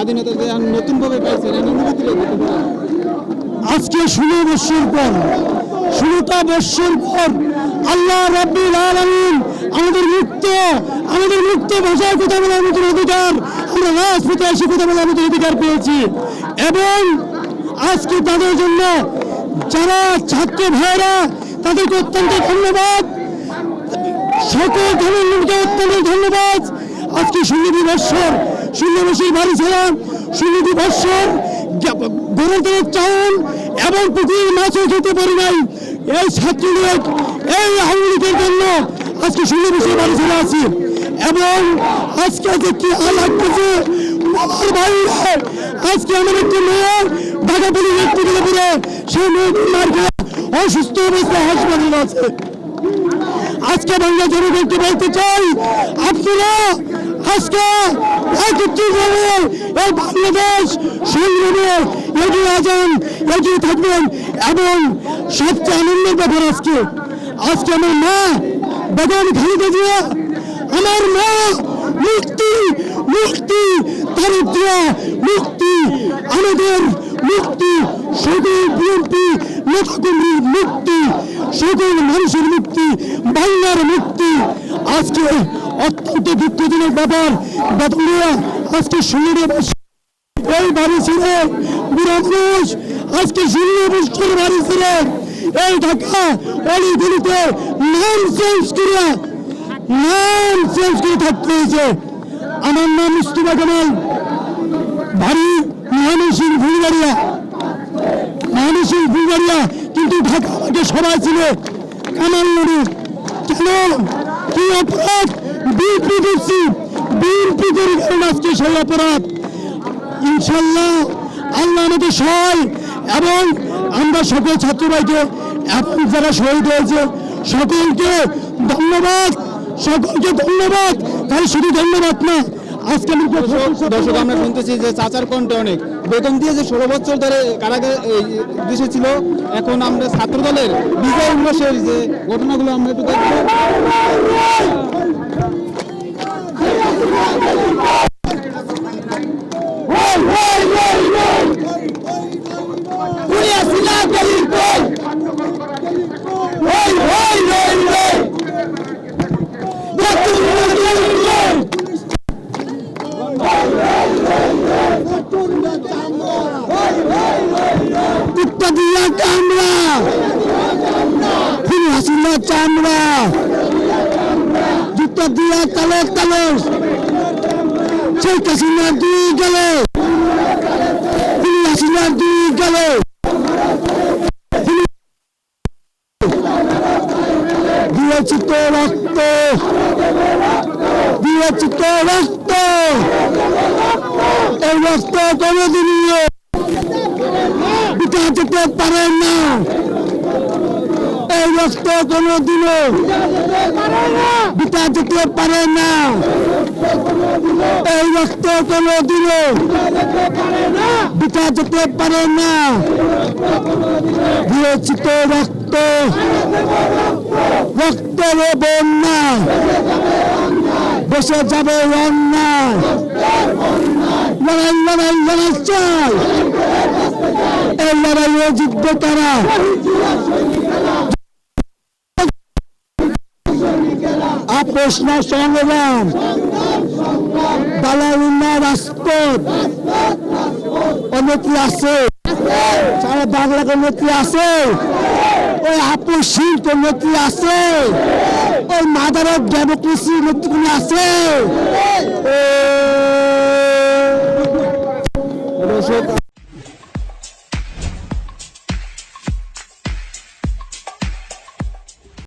স্বাধীনতা যে নতুনভাবে পাইছেন আজকে 16 বছর পর 16টা বছর পর আল্লাহ রাব্বুল আলামিন আমাদের মুক্ত ভাষায় কথা বলার মতো অধিকার, আমরা রাজপথে এসে কথা বলার মতো অধিকার পেয়েছি। এবং আজকে তাদের জন্য যারা ছাত্র ভাইরা তাদেরকে অত্যন্ত ধন্যবাদ, সকল ধরনের লোককে অত্যন্ত ধন্যবাদ। আজকে 16 বছর বাড়ি ছিলাম, 16 বছর গণতন্ত্রের চাউল এবং পুকুরের মাছও খেতে পারি নাই। এই ছাত্রলীগ, এই আওয়ামী লীগের জন্য আজকে 16 বছর বাড়ি ছেড়ে আছি। এবং আজকে যে কি হাল লাগতেছে আমার ভাইরা, আজকে আমার একটি মেয়ে ঢাকা পুলিশ মেডিকেলে পড়ে সেই মেয়েটির মার খেয়ে অসুস্থ অবস্থায় হাসপাতালে আছে। আজকে বাংলা জনগণকে বলতে চাই, আপনারা আজকে একত্রিতভাবে এই বাংলাদেশ সংগ্রামে এগিয়ে যান, এগিয়ে থাকবেন। এবং সবচেয়ে আনন্দের ব্যাপার আজকে আমার মা বেগম খালেদা জিয়া, আমার মা মুক্তি দারিদ্র মুক্তি, আমাদের মুক্তি, সকল বিএনপি নেতাকর্মীর মুক্তি, সকল মানুষের মুক্তি, বাংলার মুক্তি। আজকে অত্যন্ত দুঃখজনক ব্যাপার, বেতনিয়া আজকে 16 বছর এই বাড়ি ছিল বুড়া মানুষ, আজকে 16 বছর বাড়ি ছিল এই ঢাকা অলিগুলিতে নাম চেঞ্জ করে থাকতে হয়েছে। আমার নাম মুস্তফা কামাল, বাড়ি ময়মনসিংহ ফুলবাড়িয়া, কিন্তু ঢাকা আমাকে সবাই ছিল কামাল নামে। কেন কি অপরাধ? বিএনপি করছি, বিএনপি করে কারণ আজকে সেই অপরাধ। ইনশাল্লাহ আল্লাহ আমাদের সহায়। এবং আমরা সকল ছাত্র ভাইকে এখন যারা শহীদ হয়েছে সকলকে ধন্যবাদ, তাই শুধু ধন্যবাদ না। আজকে দর্শক আমরা শুনতেছি যে চাচার কণ্ঠে অনেক বেতন দিয়ে যে 16 বছর ধরে কারাগারে দেশে ছিল, এখন আমরা ছাত্র দলের বিজয় উল্লাসের যে ঘটনাগুলো আমরা একটু দেখব। চামড়া জুতো দিয়া তালস শেখ হাসিনা দুই গেল, হাসিনা দুই গেল, দিয়েছি তো রক্ত, এই রক্ত কোনদিন পিতা যেতে পারে না, এই রক্ত কোনদিনও পিতা যেতে পারে না, এই রক্ত কোনদিনও পিতা যেতে পারে না। দিয়েছি তো রক্ত বন্যা, বসে যাবে অন্যায়, লড়াই চাই, এই লড়াইয়ে জিতবে তারা। আপোষ না সংগ্রাম, দালালিনা রাজপথ, নেত্রী আছে, সারা বাংলাকে নেত্রী আছে, ওই আপোষহীন তো নেত্রী আছে, ওই মাদার অফ ডেমোক্রেসি নেত্রী আছে।